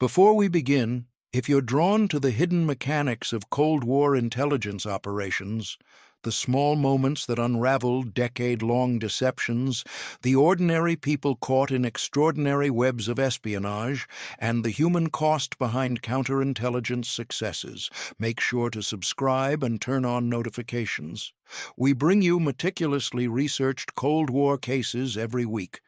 Before we begin, if you're drawn to the hidden mechanics of Cold War intelligence operations, the small moments that unravel decade-long deceptions, the ordinary people caught in extraordinary webs of espionage, and the human cost behind counterintelligence successes, make sure to subscribe and turn on notifications. We bring you meticulously researched Cold War cases every week,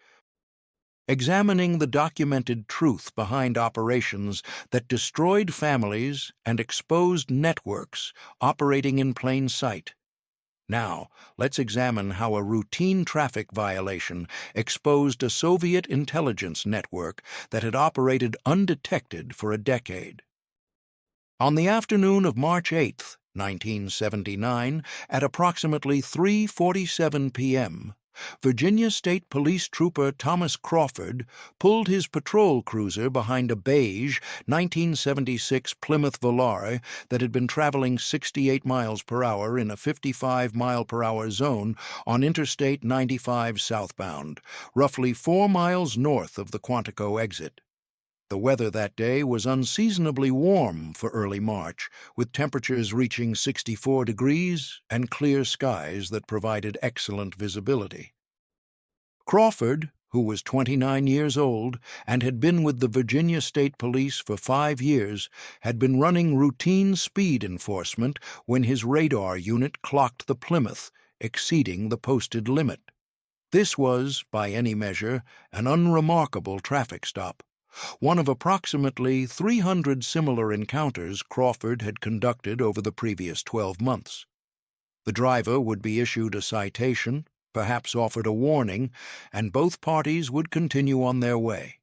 examining the documented truth behind operations that destroyed families and exposed networks operating in plain sight. Now, let's examine how a routine traffic violation exposed a Soviet intelligence network that had operated undetected for a decade. On the afternoon of March 8, 1979, at approximately 3:47 p.m., Virginia State Police Trooper Thomas Crawford pulled his patrol cruiser behind a beige 1976 Plymouth Volare that had been traveling 68 miles per hour in a 55-mile-per-hour zone on Interstate 95 southbound, roughly 4 miles north of the Quantico exit. The weather that day was unseasonably warm for early March, with temperatures reaching 64 degrees and clear skies that provided excellent visibility. Crawford, who was 29 years old and had been with the Virginia State Police for 5 years, had been running routine speed enforcement when his radar unit clocked the Plymouth, exceeding the posted limit. This was, by any measure, an unremarkable traffic stop, one of approximately 300 similar encounters Crawford had conducted over the previous 12 months. The driver would be issued a citation, perhaps offered a warning, and both parties would continue on their way.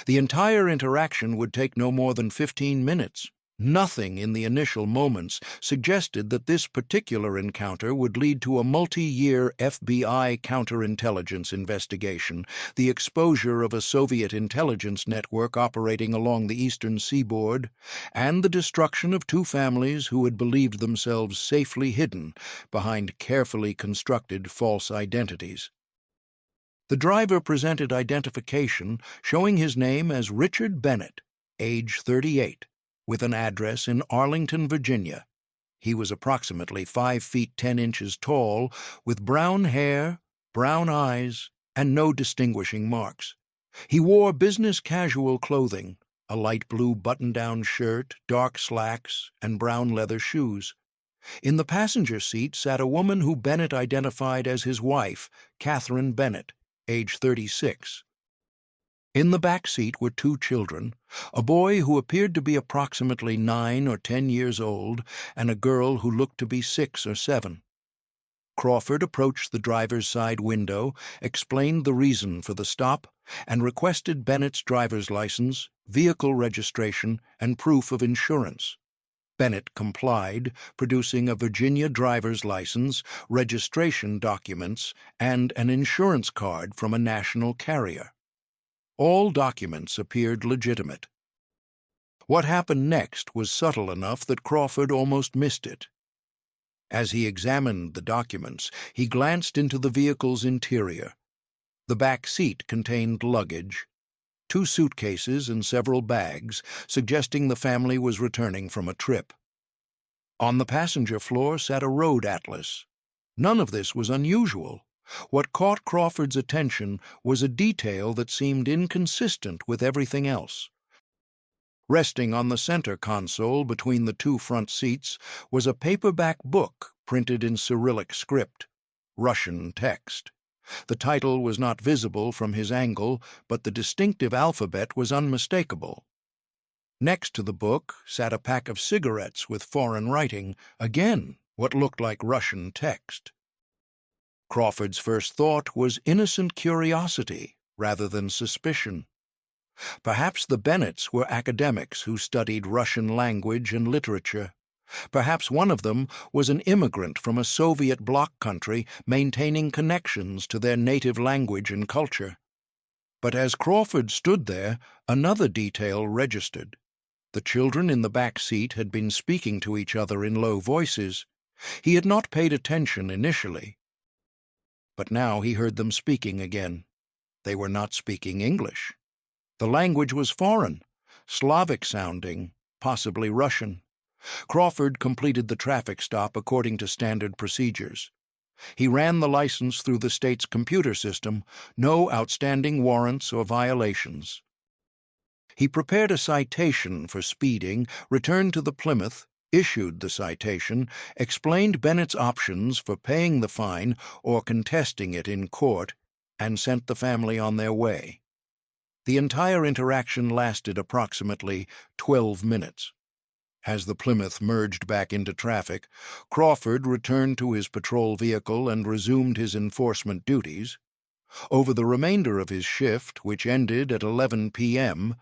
The entire interaction would take no more than 15 minutes. Nothing in the initial moments suggested that this particular encounter would lead to a multi-year FBI counterintelligence investigation, the exposure of a Soviet intelligence network operating along the eastern seaboard, and the destruction of 2 families who had believed themselves safely hidden behind carefully constructed false identities. The driver presented identification showing his name as Richard Bennett, age 38. With an address in Arlington, Virginia. He was approximately 5 feet 10 inches tall, with brown hair, brown eyes, and no distinguishing marks. He wore business-casual clothing, a light blue button-down shirt, dark slacks, and brown leather shoes. In the passenger seat sat a woman who Bennett identified as his wife, Catherine Bennett, age 36. In the back seat were 2 children, a boy who appeared to be approximately 9 or 10 years old, and a girl who looked to be 6 or 7. Crawford approached the driver's side window, explained the reason for the stop, and requested Bennett's driver's license, vehicle registration, and proof of insurance. Bennett complied, producing a Virginia driver's license, registration documents, and an insurance card from a national carrier. All documents appeared legitimate. What happened next was subtle enough that Crawford almost missed it. As he examined the documents, he glanced into the vehicle's interior. The back seat contained luggage, 2 suitcases and several bags, suggesting the family was returning from a trip. On the passenger floor sat a road atlas. None of this was unusual. What caught Crawford's attention was a detail that seemed inconsistent with everything else. Resting on the center console between the 2 front seats was a paperback book printed in Cyrillic script, Russian text. The title was not visible from his angle, but the distinctive alphabet was unmistakable. Next to the book sat a pack of cigarettes with foreign writing, again what looked like Russian text. Crawford's first thought was innocent curiosity rather than suspicion. Perhaps the Bennetts were academics who studied Russian language and literature. Perhaps one of them was an immigrant from a Soviet bloc country maintaining connections to their native language and culture. But as Crawford stood there, another detail registered. The children in the back seat had been speaking to each other in low voices. He had not paid attention initially. But now he heard them speaking again. They were not speaking English. The language was foreign, Slavic-sounding, possibly Russian. Crawford completed the traffic stop according to standard procedures. He ran the license through the state's computer system, no outstanding warrants or violations. He prepared a citation for speeding, returned to the Plymouth, issued the citation, explained Bennett's options for paying the fine or contesting it in court, and sent the family on their way. The entire interaction lasted approximately 12 minutes. As the Plymouth merged back into traffic, Crawford returned to his patrol vehicle and resumed his enforcement duties. Over the remainder of his shift, which ended at 11 p.m.,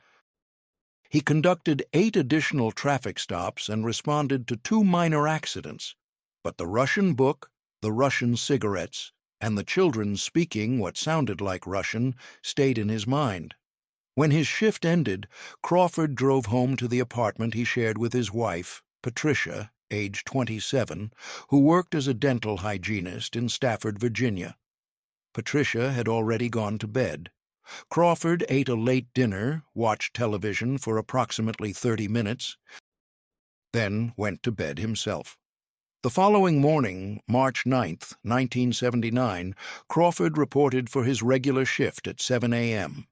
he conducted 8 additional traffic stops and responded to 2 minor accidents, but the Russian book, the Russian cigarettes, and the children speaking what sounded like Russian stayed in his mind. When his shift ended, Crawford drove home to the apartment he shared with his wife, Patricia, age 27, who worked as a dental hygienist in Stafford, Virginia. Patricia had already gone to bed. Crawford ate a late dinner, watched television for approximately 30 minutes, then went to bed himself. The following morning, March 9, 1979, Crawford reported for his regular shift at 7 a.m.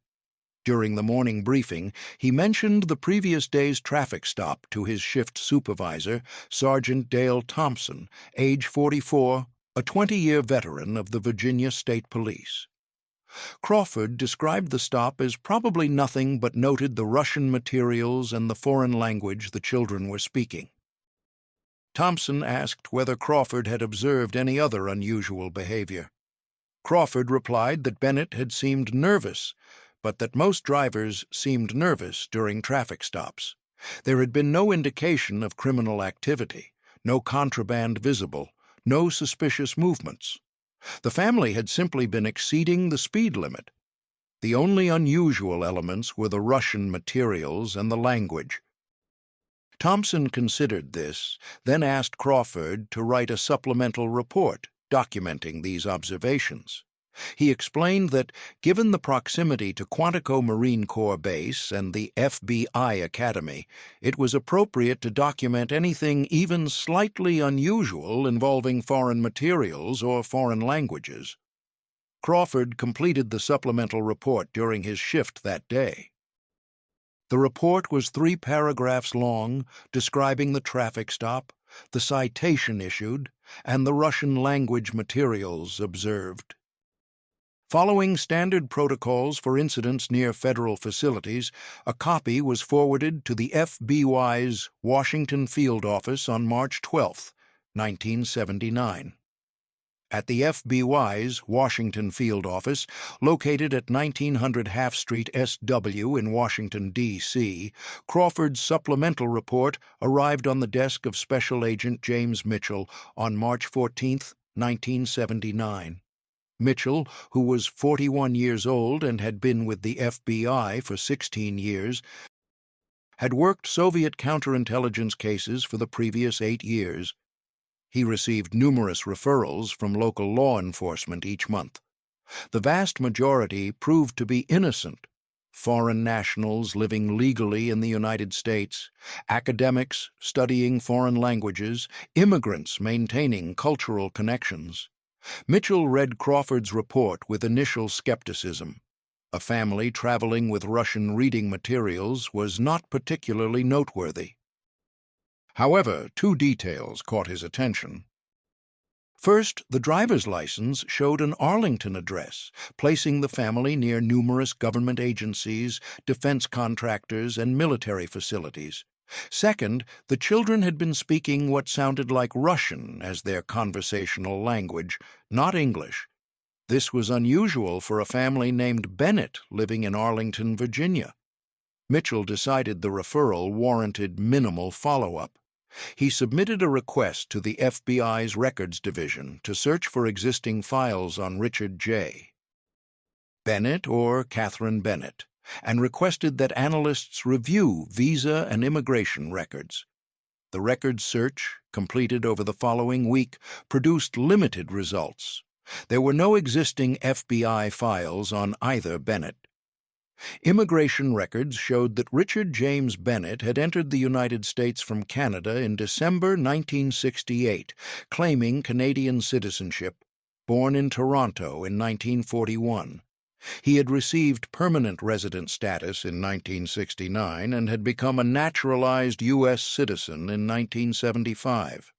During the morning briefing, he mentioned the previous day's traffic stop to his shift supervisor, Sergeant Dale Thompson, age 44, a 20-year veteran of the Virginia State Police. Crawford described the stop as probably nothing but noted the Russian materials and the foreign language the children were speaking. Thompson asked whether Crawford had observed any other unusual behavior. Crawford replied that Bennett had seemed nervous, but that most drivers seemed nervous during traffic stops. There had been no indication of criminal activity, no contraband visible, no suspicious movements. The family had simply been exceeding the speed limit. The only unusual elements were the Russian materials and the language. Thompson considered this, then asked Crawford to write a supplemental report documenting these observations. He explained that, given the proximity to Quantico Marine Corps Base and the FBI Academy, it was appropriate to document anything even slightly unusual involving foreign materials or foreign languages. Crawford completed the supplemental report during his shift that day. The report was 3 paragraphs long, describing the traffic stop, the citation issued, and the Russian language materials observed. Following standard protocols for incidents near federal facilities, a copy was forwarded to the FBI's Washington Field Office on March 12, 1979. At the FBI's Washington Field Office, located at 1900 Half Street SW in Washington, D.C., Crawford's supplemental report arrived on the desk of Special Agent James Mitchell on March 14, 1979. Mitchell, who was 41 years old and had been with the FBI for 16 years, had worked Soviet counterintelligence cases for the previous 8 years. He received numerous referrals from local law enforcement each month. The vast majority proved to be innocent: foreign nationals living legally in the United States, academics studying foreign languages, immigrants maintaining cultural connections. Mitchell read Crawford's report with initial skepticism. A family traveling with Russian reading materials was not particularly noteworthy. However, 2 details caught his attention. First, the driver's license showed an Arlington address, placing the family near numerous government agencies, defense contractors, and military facilities. Second, the children had been speaking what sounded like Russian as their conversational language, not English. This was unusual for a family named Bennett living in Arlington, Virginia. Mitchell decided the referral warranted minimal follow-up. He submitted a request to the FBI's Records Division to search for existing files on Richard J. Bennett or Catherine Bennett, and requested that analysts review visa and immigration records. The records search, completed over the following week, produced limited results. There were no existing FBI files on either Bennett. Immigration records showed that Richard James Bennett had entered the United States from Canada in December 1968, claiming Canadian citizenship, born in Toronto in 1941. He had received permanent resident status in 1969 and had become a naturalized U.S. citizen in 1975.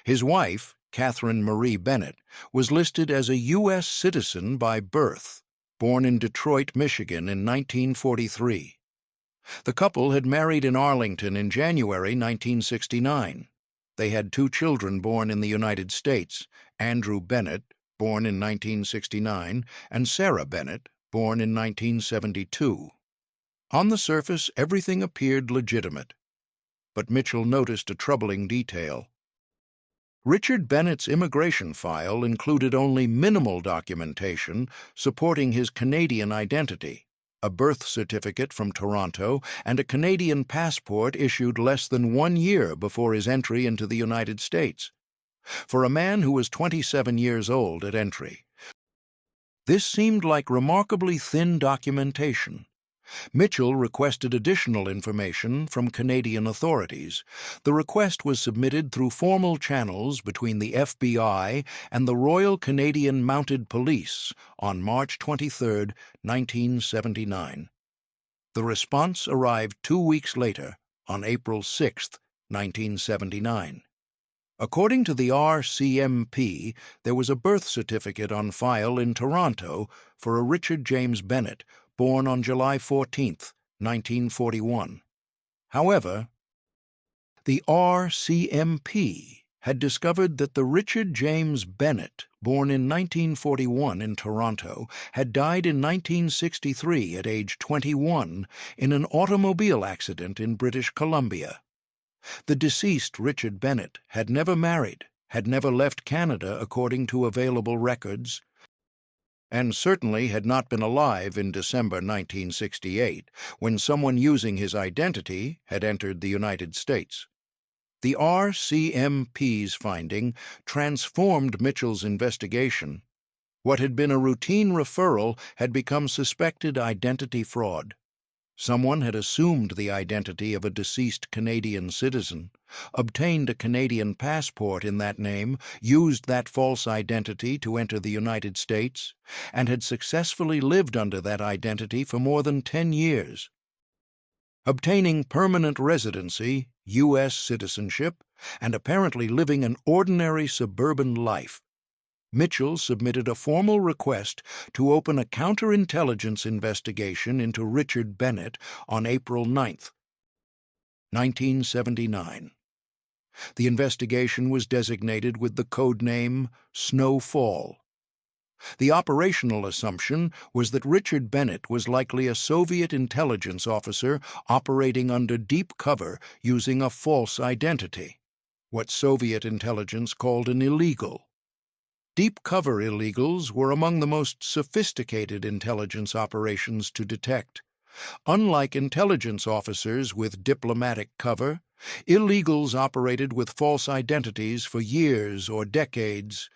His wife, Catherine Marie Bennett, was listed as a U.S. citizen by birth, born in Detroit, Michigan in 1943. The couple had married in Arlington in January 1969. They had 2 children born in the United States, Andrew Bennett, born in 1969, and Sarah Bennett, born in 1972. On the surface, everything appeared legitimate. But Mitchell noticed a troubling detail. Richard Bennett's immigration file included only minimal documentation supporting his Canadian identity, a birth certificate from Toronto, and a Canadian passport issued less than 1 year before his entry into the United States. For a man who was 27 years old at entry, this seemed like remarkably thin documentation. Mitchell requested additional information from Canadian authorities. The request was submitted through formal channels between the FBI and the Royal Canadian Mounted Police on March 23, 1979. The response arrived 2 weeks later, on April 6, 1979. According to the RCMP, there was a birth certificate on file in Toronto for a Richard James Bennett, born on July 14, 1941. However, the RCMP had discovered that the Richard James Bennett, born in 1941 in Toronto, had died in 1963 at age 21 in an automobile accident in British Columbia. The deceased Richard Bennett had never married, had never left Canada according to available records, and certainly had not been alive in December 1968, when someone using his identity had entered the United States. The RCMP's finding transformed Mitchell's investigation. What had been a routine referral had become suspected identity fraud. Someone had assumed the identity of a deceased Canadian citizen, obtained a Canadian passport in that name, used that false identity to enter the United States, and had successfully lived under that identity for more than 10 years. Obtaining permanent residency, U.S. citizenship, and apparently living an ordinary suburban life, Mitchell submitted a formal request to open a counterintelligence investigation into Richard Bennett on April 9, 1979. The investigation was designated with the code name Snowfall. The operational assumption was that Richard Bennett was likely a Soviet intelligence officer operating under deep cover using a false identity, what Soviet intelligence called an illegal. Deep cover illegals were among the most sophisticated intelligence operations to detect. Unlike intelligence officers with diplomatic cover, illegals operated with false identities for years or decades,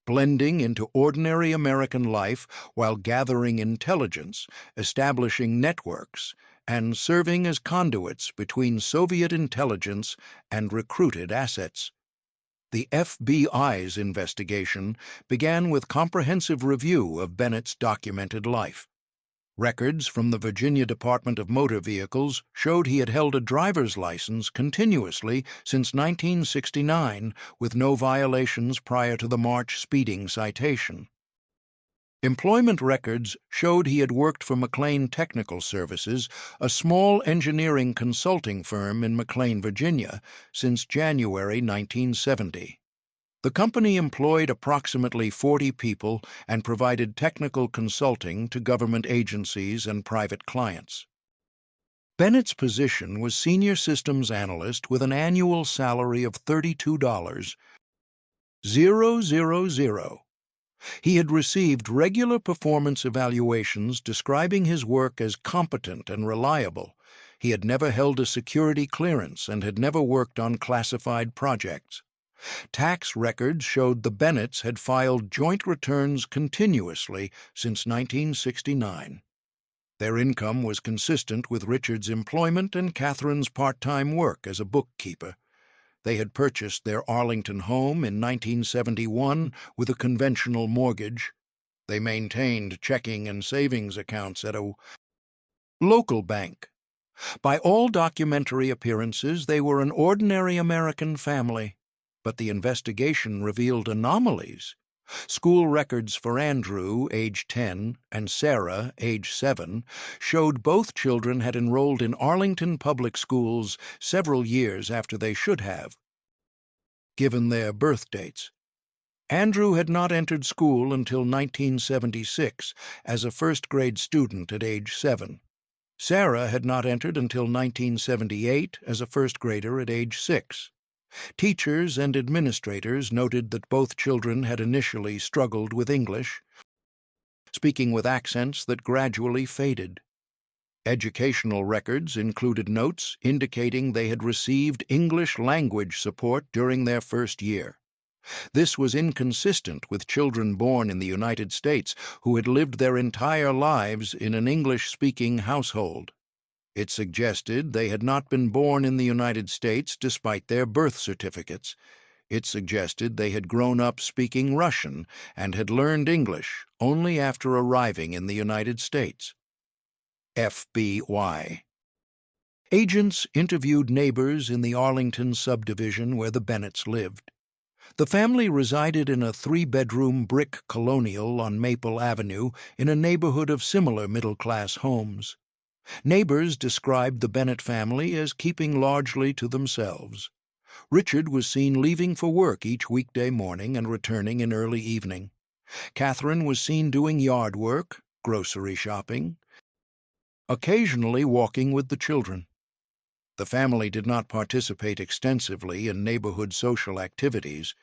blending into ordinary American life while gathering intelligence, establishing networks, and serving as conduits between Soviet intelligence and recruited assets. The FBI's investigation began with comprehensive review of Bennett's documented life. Records from the Virginia Department of Motor Vehicles showed he had held a driver's license continuously since 1969 with no violations prior to the March speeding citation. Employment records showed he had worked for McLean Technical Services, a small engineering consulting firm in McLean, Virginia, since January 1970. The company employed approximately 40 people and provided technical consulting to government agencies and private clients. Bennett's position was Senior Systems Analyst with an annual salary of $32,000. He had received regular performance evaluations describing his work as competent and reliable. He had never held a security clearance and had never worked on classified projects. Tax records showed the Bennetts had filed joint returns continuously since 1969. Their income was consistent with Richard's employment and Catherine's part-time work as a bookkeeper. They had purchased their Arlington home in 1971 with a conventional mortgage. They maintained checking and savings accounts at a local bank. By all documentary appearances, they were an ordinary American family, but the investigation revealed anomalies. School records for Andrew, age 10, and Sarah, age 7, showed both children had enrolled in Arlington public schools several years after they should have, given their birth dates. Andrew had not entered school until 1976 as a first-grade student at age 7. Sarah had not entered until 1978 as a first-grader at age 6. Teachers and administrators noted that both children had initially struggled with English, speaking with accents that gradually faded. Educational records included notes indicating they had received English language support during their first year. This was inconsistent with children born in the United States who had lived their entire lives in an English-speaking household. It suggested they had not been born in the United States despite their birth certificates. It suggested they had grown up speaking Russian and had learned English only after arriving in the United States. FBI. Agents interviewed neighbors in the Arlington subdivision where the Bennetts lived. The family resided in a 3-bedroom brick colonial on Maple Avenue in a neighborhood of similar middle-class homes. Neighbors described the Bennett family as keeping largely to themselves. Richard was seen leaving for work each weekday morning and returning in early evening. Catherine was seen doing yard work, grocery shopping, occasionally walking with the children. The family did not participate extensively in neighborhood social activities.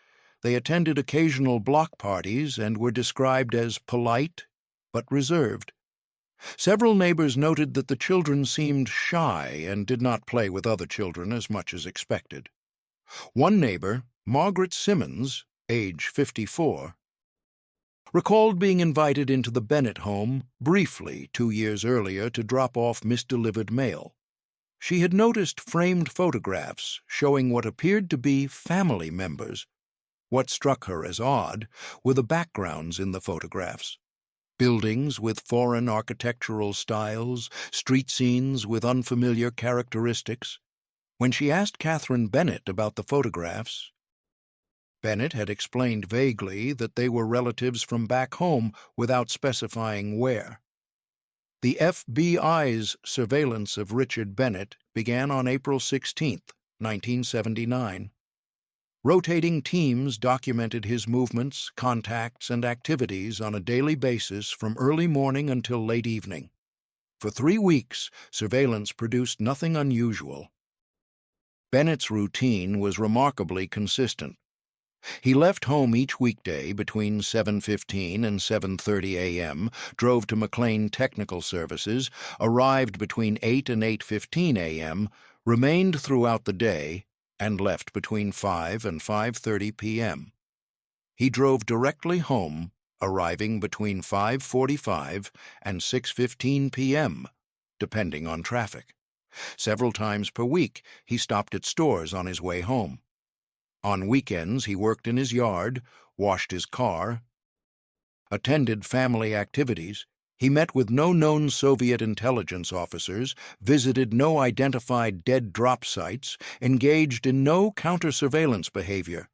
They attended occasional block parties and were described as polite but reserved. Several neighbors noted that the children seemed shy and did not play with other children as much as expected. One neighbor, Margaret Simmons, age 54, recalled being invited into the Bennett home briefly 2 years earlier to drop off misdelivered mail. She had noticed framed photographs showing what appeared to be family members. What struck her as odd were the backgrounds in the photographs. Buildings with foreign architectural styles, street scenes with unfamiliar characteristics. When she asked Catherine Bennett about the photographs, Bennett had explained vaguely that they were relatives from back home without specifying where. The FBI's surveillance of Richard Bennett began on April 16, 1979. Rotating teams documented his movements, contacts, and activities on a daily basis from early morning until late evening. For 3 weeks, surveillance produced nothing unusual. Bennett's routine was remarkably consistent. He left home each weekday between 7:15 and 7:30 a.m., drove to McLean Technical Services, arrived between 8 and 8:15 a.m., remained throughout the day, and left between 5 and 5:30 p.m. He drove directly home, arriving between 5:45 and 6:15 p.m., depending on traffic. Several times per week, he stopped at stores on his way home. On weekends, he worked in his yard, washed his car, attended family activities. He met with no known Soviet intelligence officers, visited no identified dead drop sites, engaged in no counter-surveillance behavior.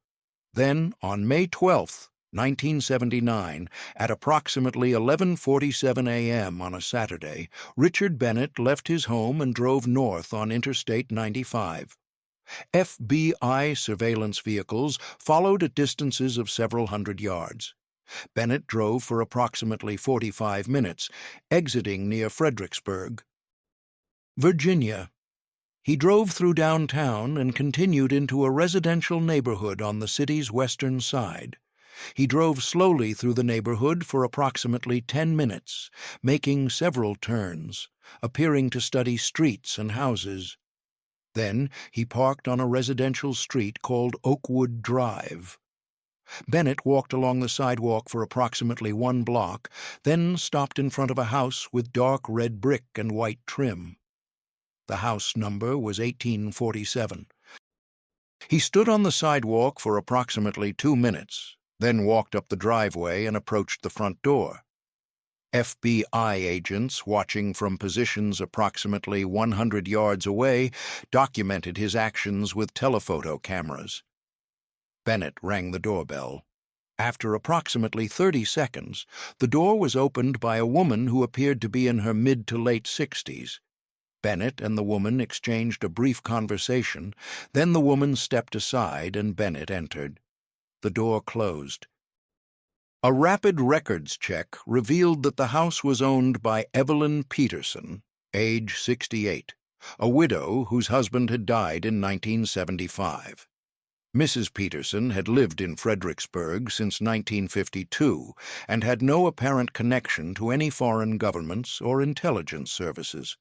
Then, on May 12, 1979, at approximately 11:47 a.m. on a Saturday, Richard Bennett left his home and drove north on Interstate 95. FBI surveillance vehicles followed at distances of several hundred yards. Bennett drove for approximately 45 minutes, exiting near Fredericksburg, Virginia. He drove through downtown and continued into a residential neighborhood on the city's western side. He drove slowly through the neighborhood for approximately 10 minutes, making several turns, appearing to study streets and houses. Then he parked on a residential street called Oakwood Drive. Bennett walked along the sidewalk for approximately 1 block, then stopped in front of a house with dark red brick and white trim. The house number was 1847. He stood on the sidewalk for approximately 2 minutes, then walked up the driveway and approached the front door. FBI agents, watching from positions approximately 100 yards away, documented his actions with telephoto cameras. Bennett rang the doorbell. After approximately 30 seconds, the door was opened by a woman who appeared to be in her mid to late 60s. Bennett and the woman exchanged a brief conversation, then the woman stepped aside and Bennett entered. The door closed. A rapid records check revealed that the house was owned by Evelyn Peterson, age 68, a widow whose husband had died in 1975. Mrs. Peterson had lived in Fredericksburg since 1952 and had no apparent connection to any foreign governments or intelligence services.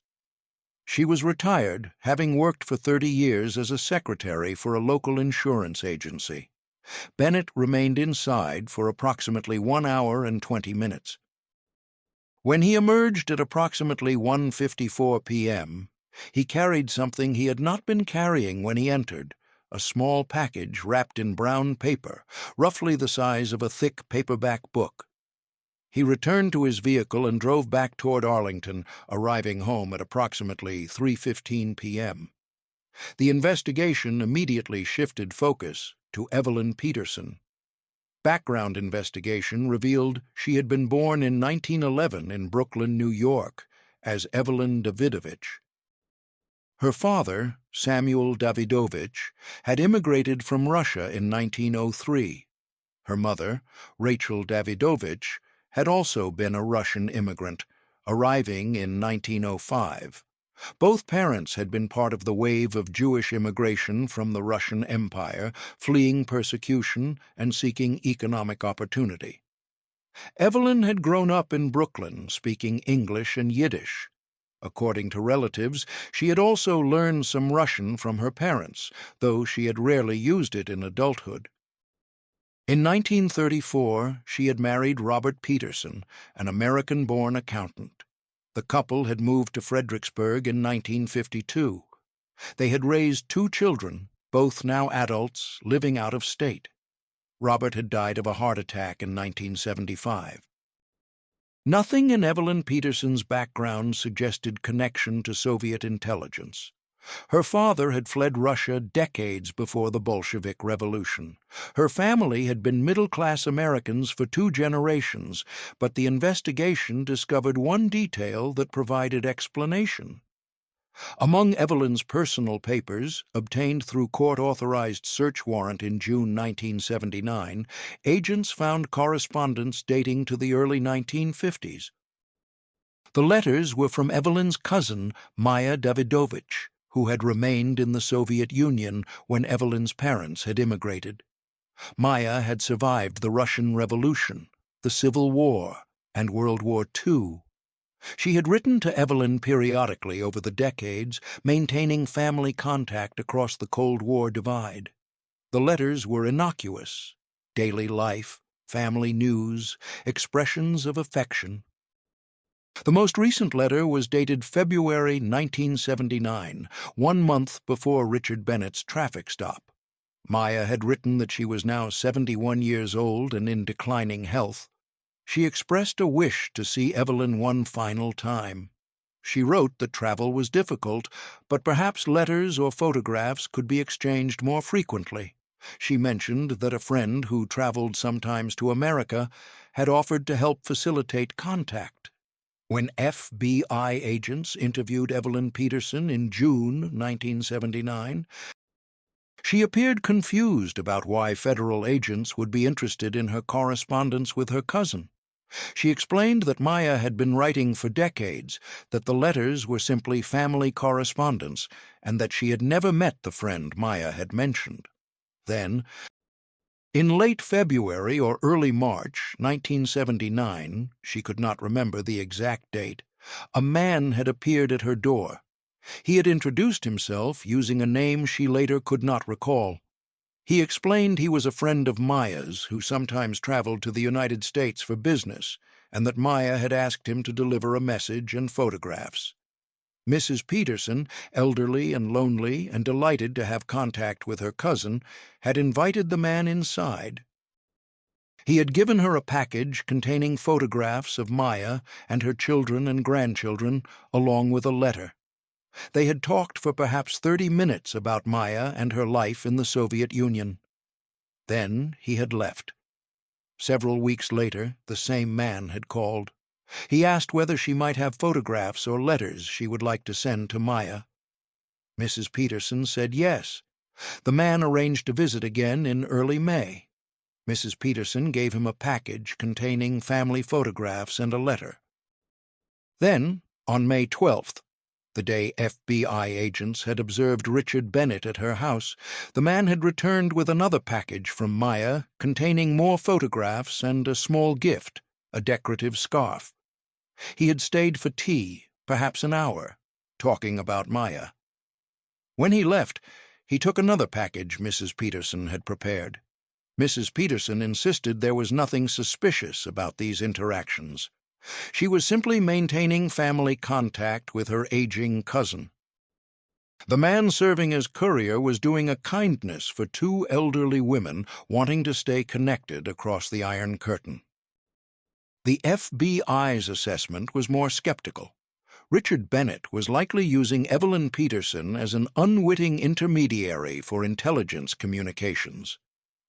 She was retired, having worked for 30 years as a secretary for a local insurance agency. Bennett remained inside for approximately 1 hour and 20 minutes. When he emerged at approximately 1:54 p.m., he carried something he had not been carrying when he entered, a small package wrapped in brown paper, roughly the size of a thick paperback book. He returned to his vehicle and drove back toward Arlington, arriving home at approximately 3:15 p.m. The investigation immediately shifted focus to Evelyn Peterson. Background investigation revealed she had been born in 1911 in Brooklyn, New York, as Evelyn Davidovich. Her father, Samuel Davidovich, had immigrated from Russia in 1903. Her mother, Rachel Davidovich, had also been a Russian immigrant, arriving in 1905. Both parents had been part of the wave of Jewish immigration from the Russian Empire, fleeing persecution and seeking economic opportunity. Evelyn had grown up in Brooklyn, speaking English and Yiddish. According to relatives, she had also learned some Russian from her parents, though she had rarely used it in adulthood. In 1934, she had married Robert Peterson, an American-born accountant. The couple had moved to Fredericksburg in 1952. They had raised 2 children, both now adults, living out of state. Robert had died of a heart attack in 1975. Nothing in Evelyn Peterson's background suggested connection to Soviet intelligence. Her father had fled Russia decades before the Bolshevik Revolution. Her family had been middle-class Americans for 2 generations, but the investigation discovered one detail that provided explanation. Among Evelyn's personal papers, obtained through court-authorized search warrant in June 1979, agents found correspondence dating to the early 1950s. The letters were from Evelyn's cousin, Maya Davidovich, who had remained in the Soviet Union when Evelyn's parents had immigrated. Maya had survived the Russian Revolution, the Civil War, and World War II. She had written to Evelyn periodically over the decades, maintaining family contact across the Cold War divide. The letters were innocuous: daily life, family news, expressions of affection. The most recent letter was dated February 1979, 1 month before Richard Bennett's traffic stop. Maya had written that she was now 71 years old and in declining health. She expressed a wish to see Evelyn one final time. She wrote that travel was difficult, but perhaps letters or photographs could be exchanged more frequently. She mentioned that a friend who traveled sometimes to America had offered to help facilitate contact. When FBI agents interviewed Evelyn Peterson in June 1979, she appeared confused about why federal agents would be interested in her correspondence with her cousin. She explained that Maya had been writing for decades, that the letters were simply family correspondence, and that she had never met the friend Maya had mentioned. Then, in late February or early March 1979, she could not remember the exact date, a man had appeared at her door. He had introduced himself using a name she later could not recall. He explained he was a friend of Maya's who sometimes traveled to the United States for business, and that Maya had asked him to deliver a message and photographs. Mrs. Peterson, elderly and lonely and delighted to have contact with her cousin, had invited the man inside. He had given her a package containing photographs of Maya and her children and grandchildren, along with a letter. They had talked for perhaps 30 minutes about Maya and her life in the Soviet Union. Then he had left. Several weeks later, the same man had called. He asked whether she might have photographs or letters she would like to send to Maya. Mrs. Peterson said yes. The man arranged to visit again in early May. Mrs. Peterson gave him a package containing family photographs and a letter. Then, on May 12th, the day FBI agents had observed Richard Bennett at her house, the man had returned with another package from Maya containing more photographs and a small gift, a decorative scarf. He had stayed for tea, perhaps an hour, talking about Maya. When he left, he took another package Mrs. Peterson had prepared. Mrs. Peterson insisted there was nothing suspicious about these interactions. She was simply maintaining family contact with her aging cousin. The man serving as courier was doing a kindness for 2 elderly women wanting to stay connected across the Iron Curtain. The FBI's assessment was more skeptical. Richard Bennett was likely using Evelyn Peterson as an unwitting intermediary for intelligence communications.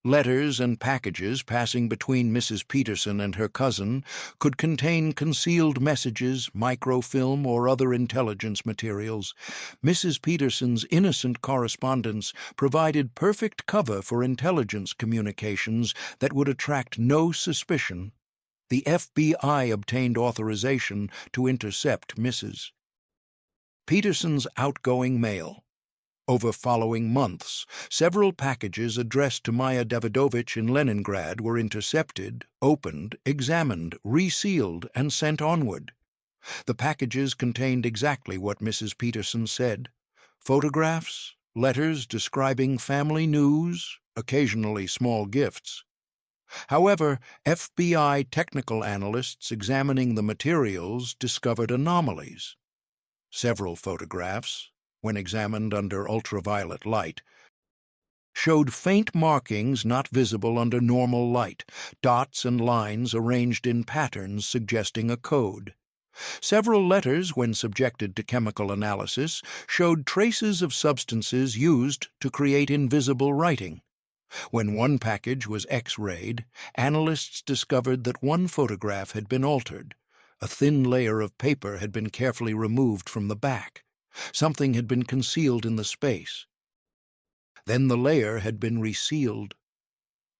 Letters and packages passing between Mrs. Peterson and her cousin could contain concealed messages, microfilm, or other intelligence materials. Mrs. Peterson's innocent correspondence provided perfect cover for intelligence communications that would attract no suspicion. The FBI obtained authorization to intercept Mrs. Peterson's outgoing mail. Over following months, several packages addressed to Maya Davidovich in Leningrad were intercepted, opened, examined, resealed, and sent onward. The packages contained exactly what Mrs. Peterson said: photographs, letters describing family news, occasionally small gifts. However, FBI technical analysts examining the materials discovered anomalies. Several photographs, when examined under ultraviolet light, showed faint markings not visible under normal light, dots and lines arranged in patterns suggesting a code. Several letters, when subjected to chemical analysis, showed traces of substances used to create invisible writing. When one package was X-rayed, analysts discovered that one photograph had been altered. A thin layer of paper had been carefully removed from the back. Something had been concealed in the space. Then the layer had been resealed.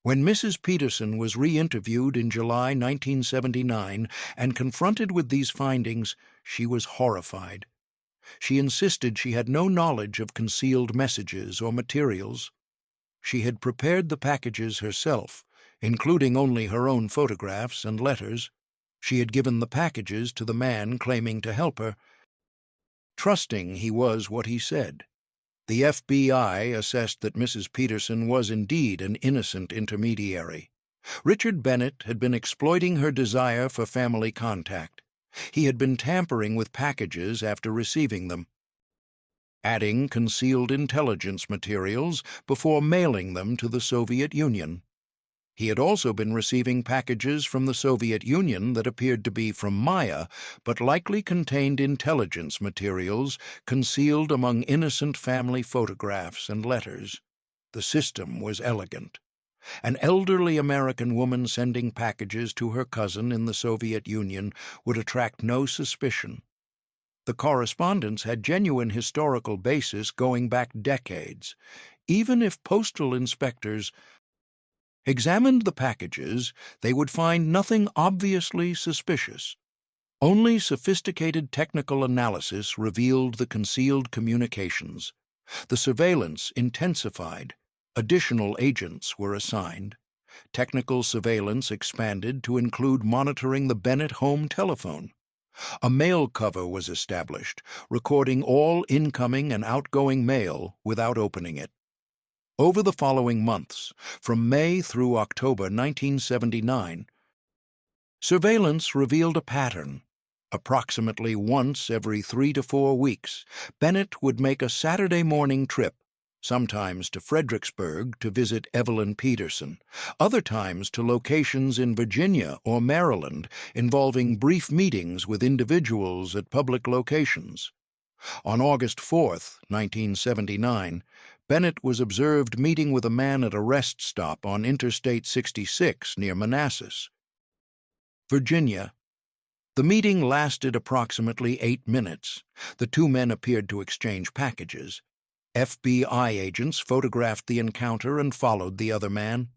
When Mrs. Peterson was re-interviewed in July 1979 and confronted with these findings, she was horrified. She insisted she had no knowledge of concealed messages or materials. She had prepared the packages herself, including only her own photographs and letters. She had given the packages to the man claiming to help her, trusting he was what he said. The FBI assessed that Mrs. Peterson was indeed an innocent intermediary. Richard Bennett had been exploiting her desire for family contact. He had been tampering with packages after receiving them, adding concealed intelligence materials before mailing them to the Soviet Union. He had also been receiving packages from the Soviet Union that appeared to be from Maya, but likely contained intelligence materials concealed among innocent family photographs and letters. The system was elegant. An elderly American woman sending packages to her cousin in the Soviet Union would attract no suspicion. The correspondence had genuine historical basis going back decades. Even if postal inspectors examined the packages, they would find nothing obviously suspicious. Only sophisticated technical analysis revealed the concealed communications. The surveillance intensified. Additional agents were assigned. Technical surveillance expanded to include monitoring the Bennett home telephone. A mail cover was established, recording all incoming and outgoing mail without opening it. Over the following months, from May through October 1979, surveillance revealed a pattern. Approximately once every 3 to 4 weeks, Bennett would make a Saturday morning trip, sometimes to Fredericksburg to visit Evelyn Peterson, other times to locations in Virginia or Maryland involving brief meetings with individuals at public locations. On August 4, 1979, Bennett was observed meeting with a man at a rest stop on Interstate 66 near Manassas, Virginia. The meeting lasted approximately 8 minutes. The two men appeared to exchange packages. FBI agents photographed the encounter and followed the other man.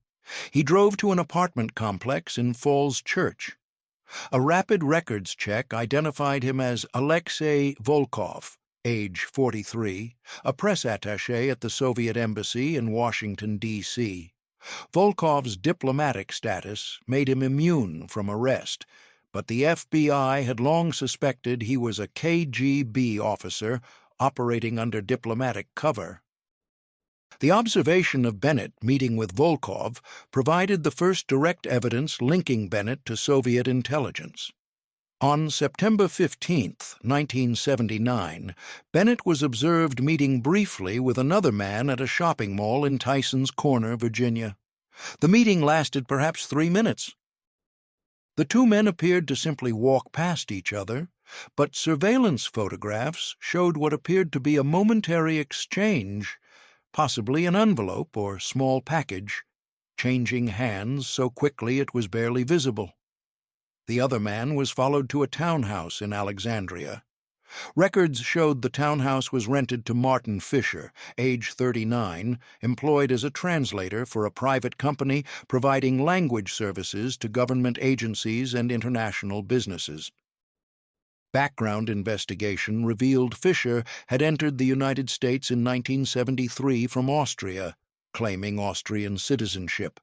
He drove to an apartment complex in Falls Church. A rapid records check identified him as Alexei Volkov, age 43, a press attaché at the Soviet Embassy in Washington, D.C. Volkov's diplomatic status made him immune from arrest, but the FBI had long suspected he was a KGB officer operating under diplomatic cover. The observation of Bennett meeting with Volkov provided the first direct evidence linking Bennett to Soviet intelligence. On September 15, 1979, Bennett was observed meeting briefly with another man at a shopping mall in Tysons Corner, Virginia. The meeting lasted perhaps 3 minutes. The two men appeared to simply walk past each other, but surveillance photographs showed what appeared to be a momentary exchange, possibly an envelope or small package, changing hands so quickly it was barely visible. The other man was followed to a townhouse in Alexandria. Records showed the townhouse was rented to Martin Fisher, age 39, employed as a translator for a private company providing language services to government agencies and international businesses. Background investigation revealed Fisher had entered the United States in 1973 from Austria, claiming Austrian citizenship.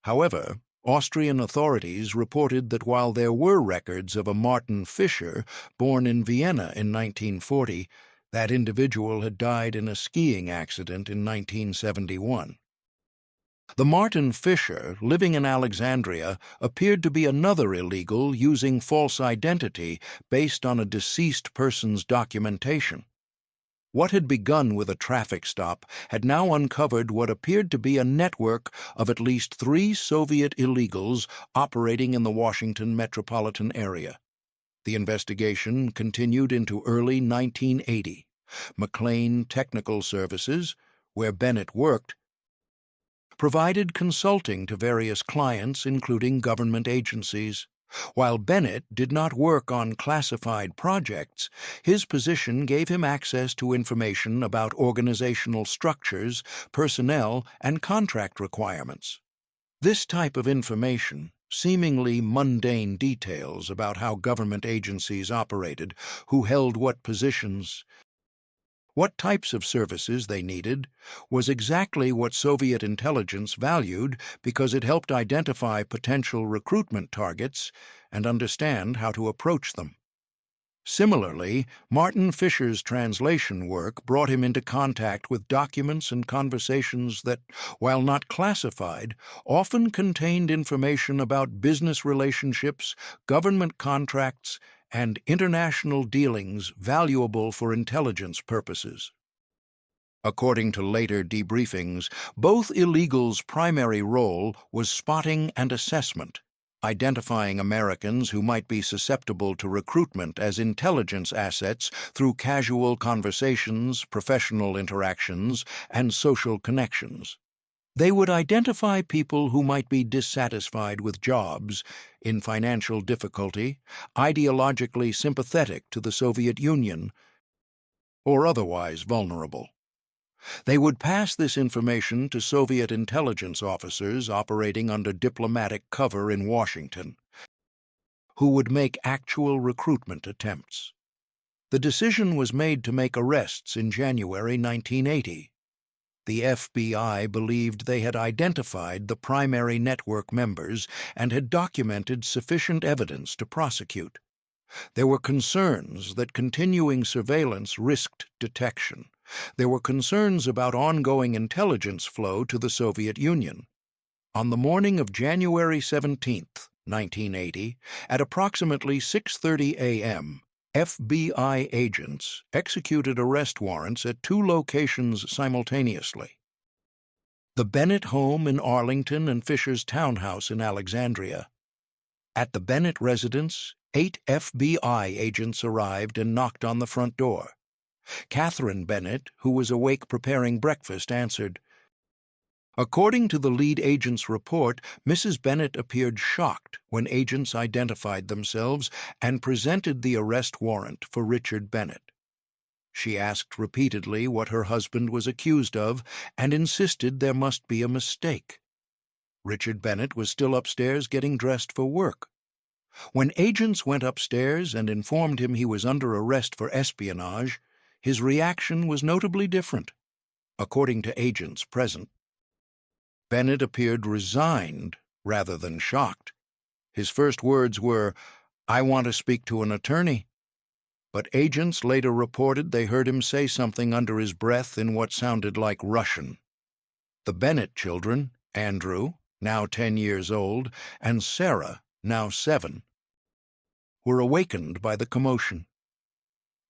However, Austrian authorities reported that while there were records of a Martin Fisher born in Vienna in 1940, that individual had died in a skiing accident in 1971. The Martin Fisher living in Alexandria appeared to be another illegal using false identity based on a deceased person's documentation. What had begun with a traffic stop had now uncovered what appeared to be a network of at least 3 Soviet illegals operating in the Washington metropolitan area. The investigation continued into early 1980. McLean Technical Services, where Bennett worked, provided consulting to various clients, including government agencies. While Bennett did not work on classified projects, his position gave him access to information about organizational structures, personnel, and contract requirements. This type of information, seemingly mundane details about how government agencies operated, who held what positions, what types of services they needed, was exactly what Soviet intelligence valued because it helped identify potential recruitment targets and understand how to approach them. Similarly, Martin Fisher's translation work brought him into contact with documents and conversations that, while not classified, often contained information about business relationships, government contracts, and international dealings valuable for intelligence purposes. According to later debriefings, both illegals' primary role was spotting and assessment, identifying Americans who might be susceptible to recruitment as intelligence assets through casual conversations, professional interactions, and social connections. They would identify people who might be dissatisfied with jobs, in financial difficulty, ideologically sympathetic to the Soviet Union, or otherwise vulnerable. They would pass this information to Soviet intelligence officers operating under diplomatic cover in Washington, who would make actual recruitment attempts. The decision was made to make arrests in January 1980. The FBI believed they had identified the primary network members and had documented sufficient evidence to prosecute. There were concerns that continuing surveillance risked detection, There were concerns about ongoing intelligence flow to the Soviet Union. On the morning of January 17, 1980, at approximately 6:30 a.m., FBI agents executed arrest warrants at two locations simultaneously: the Bennett home in Arlington and Fisher's townhouse in Alexandria. At the Bennett residence, 8 FBI agents arrived and knocked on the front door. Catherine Bennett, who was awake preparing breakfast, answered. According to the lead agent's report, Mrs. Bennett appeared shocked when agents identified themselves and presented the arrest warrant for Richard Bennett. She asked repeatedly what her husband was accused of and insisted there must be a mistake. Richard Bennett was still upstairs getting dressed for work. When agents went upstairs and informed him he was under arrest for espionage, his reaction was notably different. According to agents present, Bennett appeared resigned rather than shocked. His first words were, "I want to speak to an attorney." But agents later reported they heard him say something under his breath in what sounded like Russian. The Bennett children, Andrew, now 10 years old, and Sarah, now 7, were awakened by the commotion.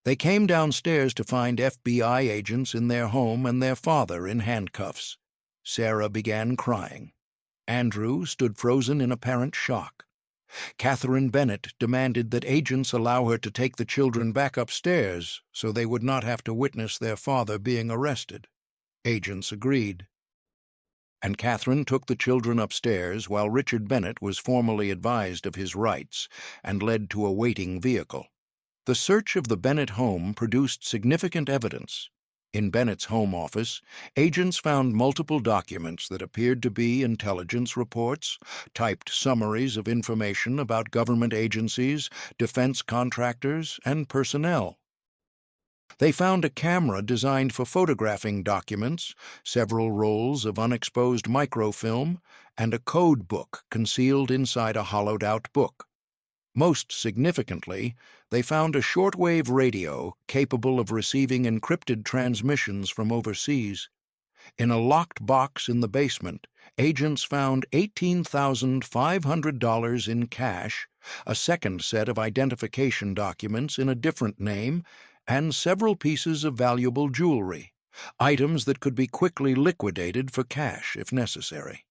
They came downstairs to find FBI agents in their home and their father in handcuffs. Sarah began crying. Andrew stood frozen in apparent shock. Catherine Bennett demanded that agents allow her to take the children back upstairs so they would not have to witness their father being arrested. Agents agreed. And Catherine took the children upstairs while Richard Bennett was formally advised of his rights and led to a waiting vehicle. The search of the Bennett home produced significant evidence. In Bennett's home office, agents found multiple documents that appeared to be intelligence reports, typed summaries of information about government agencies, defense contractors, and personnel. They found a camera designed for photographing documents, several rolls of unexposed microfilm, and a code book concealed inside a hollowed-out book. Most significantly, they found a shortwave radio capable of receiving encrypted transmissions from overseas. In a locked box in the basement, agents found $18,500 in cash, a second set of identification documents in a different name, and several pieces of valuable jewelry, items that could be quickly liquidated for cash if necessary.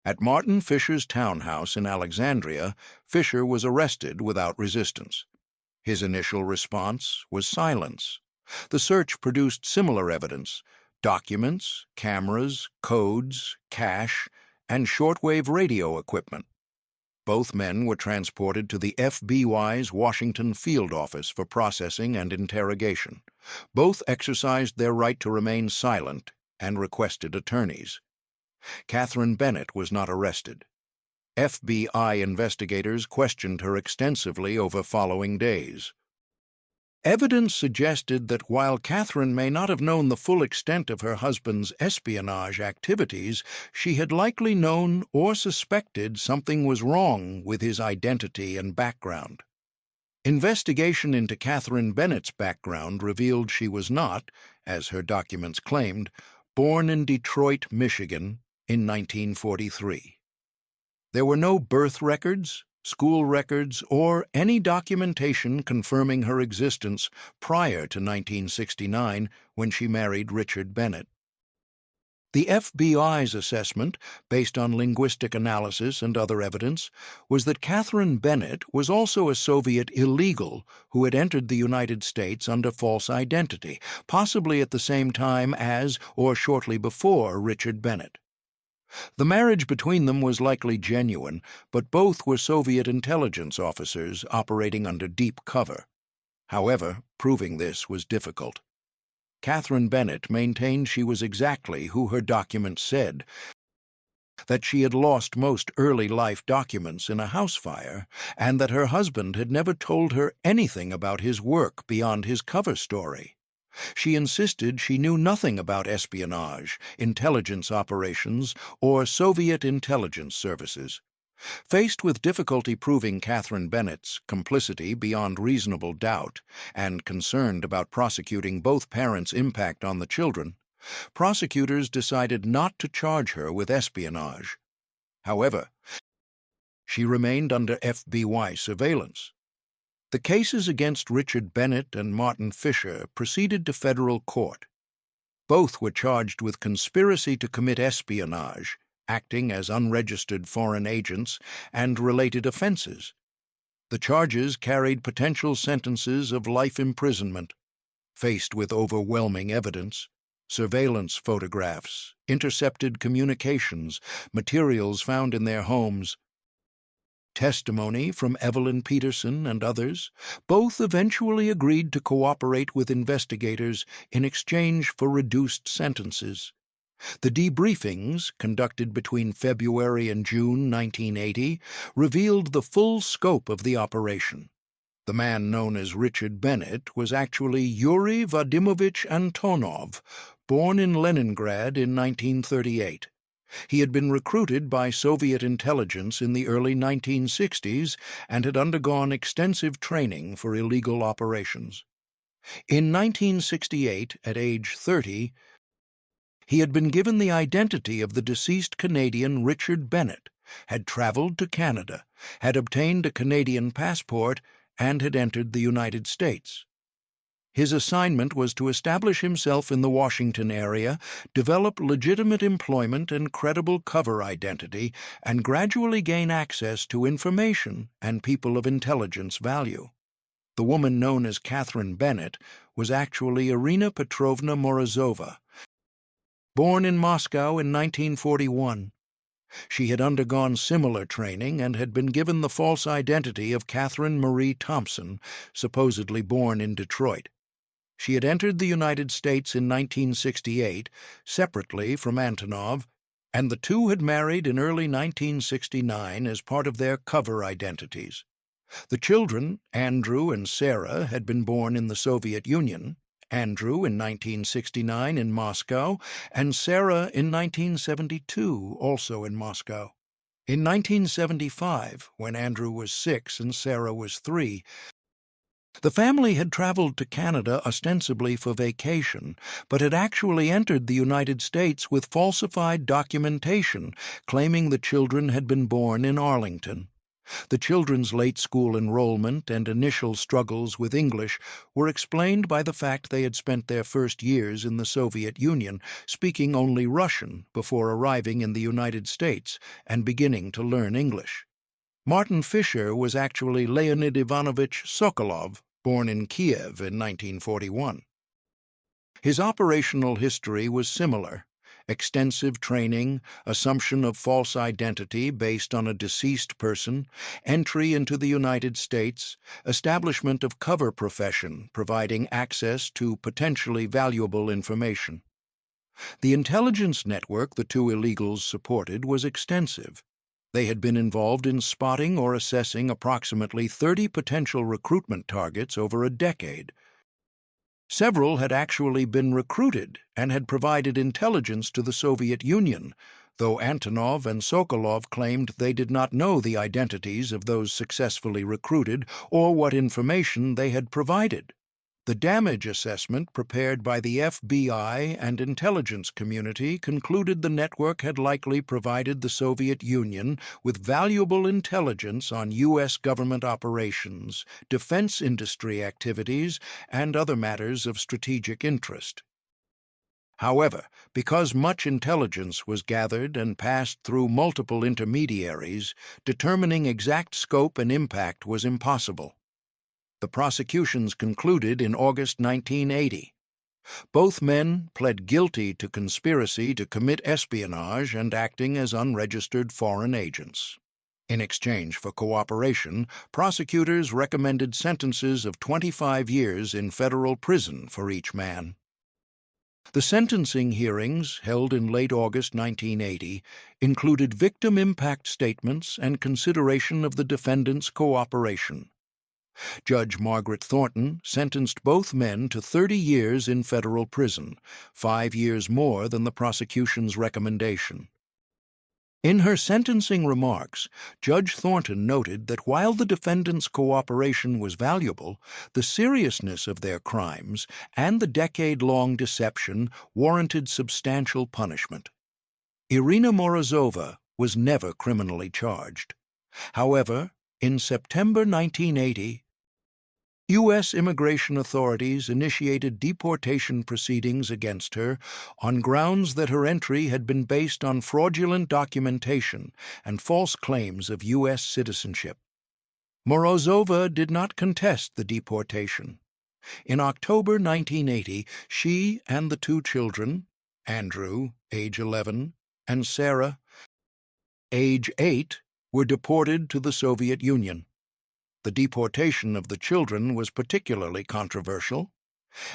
At Martin Fisher's townhouse in Alexandria, Fisher was arrested without resistance. His initial response was silence. The search produced similar evidence: documents, cameras, codes, cash, and shortwave radio equipment. Both men were transported to the FBI's Washington field office for processing and interrogation. Both exercised their right to remain silent and requested attorneys. Catherine Bennett was not arrested. FBI investigators questioned her extensively over following days. Evidence suggested that while Catherine may not have known the full extent of her husband's espionage activities, she had likely known or suspected something was wrong with his identity and background. Investigation into Catherine Bennett's background revealed she was not, as her documents claimed, born in Detroit, Michigan, in 1943. There were no birth records, school records, or any documentation confirming her existence prior to 1969 when she married Richard Bennett. The FBI's assessment, based on linguistic analysis and other evidence, was that Catherine Bennett was also a Soviet illegal who had entered the United States under false identity, possibly at the same time as or shortly before Richard Bennett. The marriage between them was likely genuine, but both were Soviet intelligence officers operating under deep cover. However, proving this was difficult. Catherine Bennett maintained she was exactly who her documents said, that she had lost most early life documents in a house fire, and that her husband had never told her anything about his work beyond his cover story. She insisted she knew nothing about espionage, intelligence operations, or Soviet intelligence services. Faced with difficulty proving Catherine Bennett's complicity beyond reasonable doubt, and concerned about prosecuting both parents' impact on the children, prosecutors decided not to charge her with espionage. However, she remained under FBI surveillance. The cases against Richard Bennett and Martin Fisher proceeded to federal court. Both were charged with conspiracy to commit espionage, acting as unregistered foreign agents, and related offenses. The charges carried potential sentences of life imprisonment. Faced with overwhelming evidence, surveillance photographs, intercepted communications, materials found in their homes, testimony from Evelyn Peterson and others, both eventually agreed to cooperate with investigators in exchange for reduced sentences. The debriefings, conducted between February and June 1980, revealed the full scope of the operation. The man known as Richard Bennett was actually Yuri Vadimovich Antonov, born in Leningrad in 1938. He had been recruited by Soviet intelligence in the early 1960s and had undergone extensive training for illegal operations. In 1968, at age 30, he had been given the identity of the deceased Canadian Richard Bennett, had traveled to Canada, had obtained a Canadian passport, and had entered the United States. His assignment was to establish himself in the Washington area, develop legitimate employment and credible cover identity, and gradually gain access to information and people of intelligence value. The woman known as Catherine Bennett was actually Irina Petrovna Morozova, born in Moscow in 1941. She had undergone similar training and had been given the false identity of Catherine Marie Thompson, supposedly born in Detroit. She had entered the United States in 1968, separately from Antonov, and the two had married in early 1969 as part of their cover identities. The children, Andrew and Sarah, had been born in the Soviet Union, Andrew in 1969 in Moscow, and Sarah in 1972, also in Moscow. In 1975, when Andrew was 6 and Sarah was 3, the family had traveled to Canada ostensibly for vacation, but had actually entered the United States with falsified documentation claiming the children had been born in Arlington. The children's late school enrollment and initial struggles with English were explained by the fact they had spent their first years in the Soviet Union speaking only Russian before arriving in the United States and beginning to learn English. Martin Fisher was actually Leonid Ivanovich Sokolov, born in Kiev in 1941. His operational history was similar: extensive training, assumption of false identity based on a deceased person, entry into the United States, establishment of cover profession providing access to potentially valuable information. The intelligence network the two illegals supported was extensive. They had been involved in spotting or assessing approximately 30 potential recruitment targets over a decade. Several had actually been recruited and had provided intelligence to the Soviet Union, though Antonov and Sokolov claimed they did not know the identities of those successfully recruited or what information they had provided. The damage assessment prepared by the FBI and intelligence community concluded the network had likely provided the Soviet Union with valuable intelligence on U.S. government operations, defense industry activities, and other matters of strategic interest. However, because much intelligence was gathered and passed through multiple intermediaries, determining exact scope and impact was impossible. The prosecutions concluded in August 1980. Both men pled guilty to conspiracy to commit espionage and acting as unregistered foreign agents. In exchange for cooperation, prosecutors recommended sentences of 25 years in federal prison for each man. The sentencing hearings, held in late August 1980, included victim impact statements and consideration of the defendants' cooperation. Judge Margaret Thornton sentenced both men to 30 years in federal prison, 5 years more than the prosecution's recommendation. In her sentencing remarks, Judge Thornton noted that while the defendants' cooperation was valuable, the seriousness of their crimes and the decade-long deception warranted substantial punishment. Irina Morozova was never criminally charged. However, in September 1980, U.S. immigration authorities initiated deportation proceedings against her on grounds that her entry had been based on fraudulent documentation and false claims of U.S. citizenship. Morozova did not contest the deportation. In October 1980, she and the two children, Andrew, age 11, and Sarah, age 8, were deported to the Soviet Union. The deportation of the children was particularly controversial.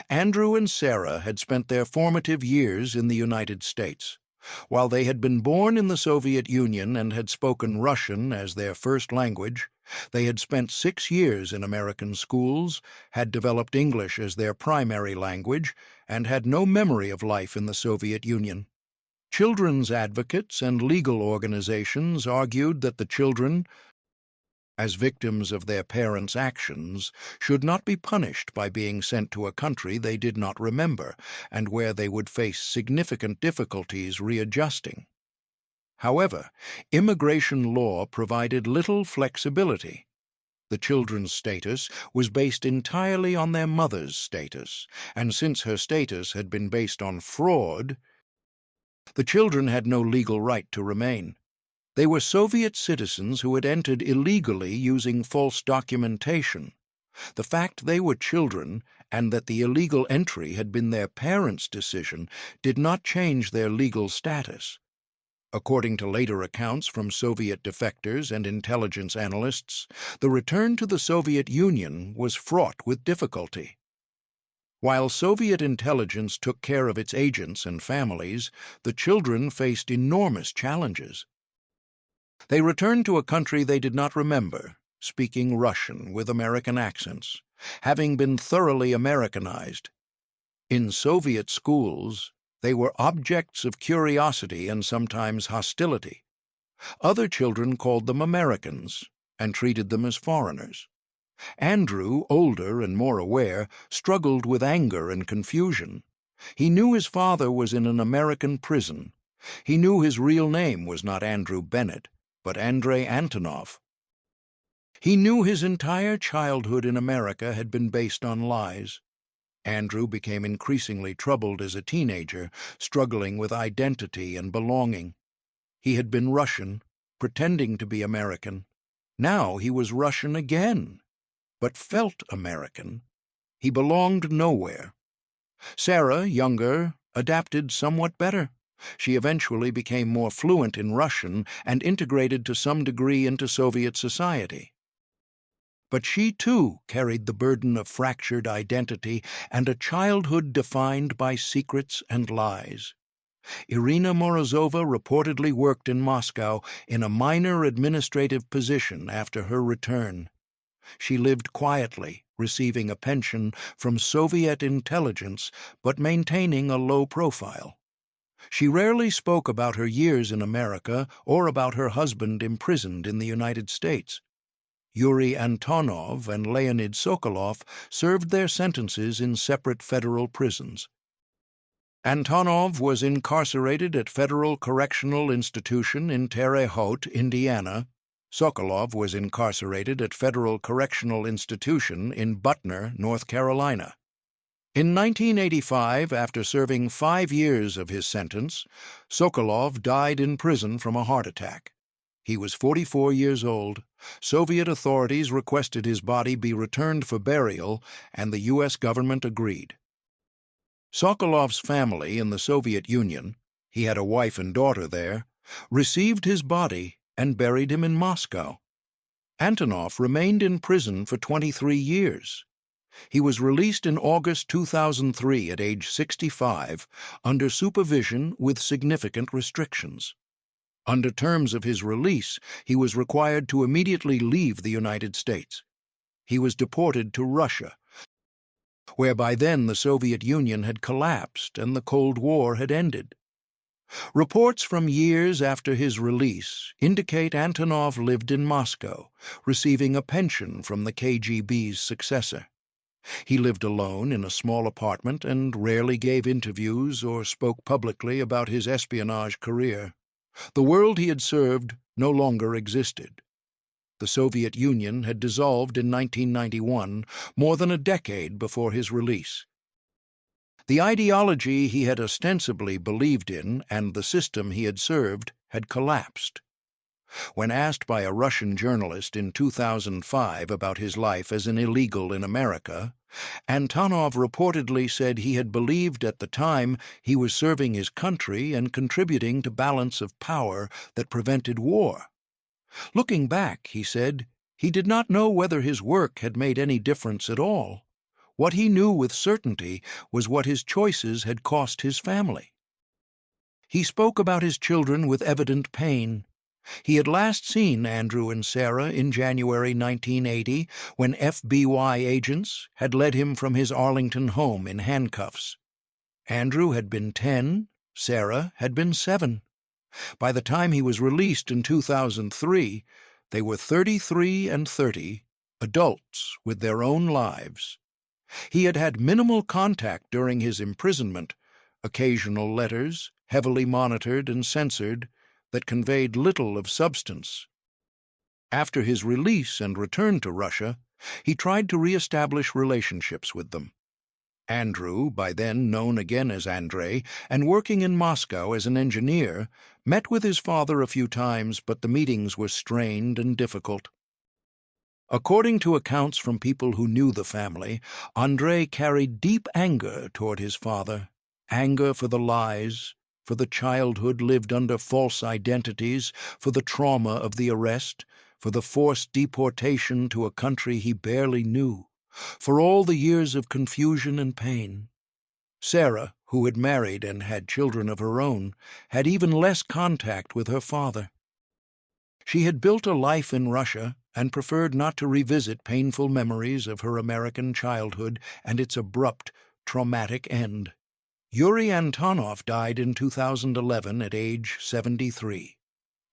Andrew and Sarah had spent their formative years in the United States. While they had been born in the Soviet Union and had spoken Russian as their first language, they had spent 6 years in American schools, had developed English as their primary language, and had no memory of life in the Soviet Union. Children's advocates and legal organizations argued that the children, as victims of their parents' actions, should not be punished by being sent to a country they did not remember and where they would face significant difficulties readjusting. However, immigration law provided little flexibility. The children's status was based entirely on their mother's status, and since her status had been based on fraud, the children had no legal right to remain. They were Soviet citizens who had entered illegally using false documentation. The fact they were children and that the illegal entry had been their parents' decision did not change their legal status. According to later accounts from Soviet defectors and intelligence analysts, the return to the Soviet Union was fraught with difficulty. While Soviet intelligence took care of its agents and families, the children faced enormous challenges. They returned to a country they did not remember, speaking Russian with American accents, having been thoroughly Americanized. In Soviet schools, they were objects of curiosity and sometimes hostility. Other children called them Americans and treated them as foreigners. Andrew, older and more aware, struggled with anger and confusion. He knew his father was in an American prison. He knew his real name was not Andrew Bennett, but Yuri Antonov. He knew his entire childhood in America had been based on lies. Andrew became increasingly troubled as a teenager, struggling with identity and belonging. He had been Russian, pretending to be American. Now he was Russian again, but felt American. He belonged nowhere. Sarah, younger, adapted somewhat better. She eventually became more fluent in Russian and integrated to some degree into Soviet society. But she, too, carried the burden of fractured identity and a childhood defined by secrets and lies. Irina Morozova reportedly worked in Moscow in a minor administrative position after her return. She lived quietly, receiving a pension from Soviet intelligence but maintaining a low profile. She rarely spoke about her years in America or about her husband imprisoned in the United States. Yuri Antonov and Leonid Sokolov served their sentences in separate federal prisons. Antonov was incarcerated at Federal Correctional Institution in Terre Haute, Indiana. Sokolov was incarcerated at Federal Correctional Institution in Butner, North Carolina. In 1985, after serving 5 years of his sentence, Sokolov died in prison from a heart attack. He was 44 years old. Soviet authorities requested his body be returned for burial, and the U.S. government agreed. Sokolov's family in the Soviet Union, he had a wife and daughter there, received his body and buried him in Moscow. Antonov remained in prison for 23 years. He was released in August 2003 at age 65 under supervision with significant restrictions. Under terms of his release, he was required to immediately leave the United States. He was deported to Russia, where by then the Soviet Union had collapsed and the Cold War had ended. Reports from years after his release indicate Antonov lived in Moscow, receiving a pension from the KGB's successor. He lived alone in a small apartment and rarely gave interviews or spoke publicly about his espionage career. The world he had served no longer existed. The Soviet Union had dissolved in 1991, more than a decade before his release. The ideology he had ostensibly believed in and the system he had served had collapsed. When asked by a Russian journalist in 2005 about his life as an illegal in America, Antonov reportedly said he had believed at the time he was serving his country and contributing to balance of power that prevented war. Looking back, he said, he did not know whether his work had made any difference at all. What he knew with certainty was what his choices had cost his family. He spoke about his children with evident pain. He had last seen Andrew and Sarah in January 1980 when FBI agents had led him from his Arlington home in handcuffs. Andrew had been 10, Sarah had been 7. By the time he was released in 2003, they were 33 and 30, adults with their own lives. He had had minimal contact during his imprisonment, occasional letters, heavily monitored and censored, that conveyed little of substance. After his release and return to Russia, he tried to re-establish relationships with them. Andrew, by then known again as Andrei, and working in Moscow as an engineer, met with his father a few times, but the meetings were strained and difficult. According to accounts from people who knew the family, Andrei carried deep anger toward his father, anger for the lies, for the childhood lived under false identities, for the trauma of the arrest, for the forced deportation to a country he barely knew, for all the years of confusion and pain. Sarah, who had married and had children of her own, had even less contact with her father. She had built a life in Russia and preferred not to revisit painful memories of her American childhood and its abrupt, traumatic end. Yuri Antonov died in 2011 at age 73.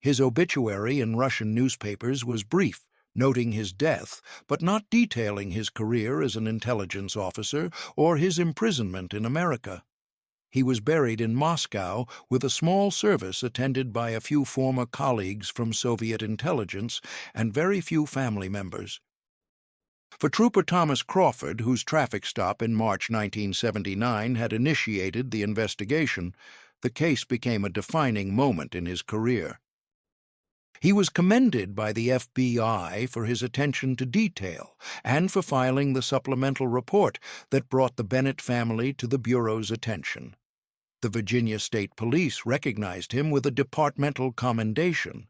His obituary in Russian newspapers was brief, noting his death, but not detailing his career as an intelligence officer or his imprisonment in America. He was buried in Moscow with a small service attended by a few former colleagues from Soviet intelligence and very few family members. For Trooper Thomas Crawford, whose traffic stop in March 1979 had initiated the investigation, the case became a defining moment in his career. He was commended by the FBI for his attention to detail and for filing the supplemental report that brought the Bennett family to the Bureau's attention. The Virginia State Police recognized him with a departmental commendation.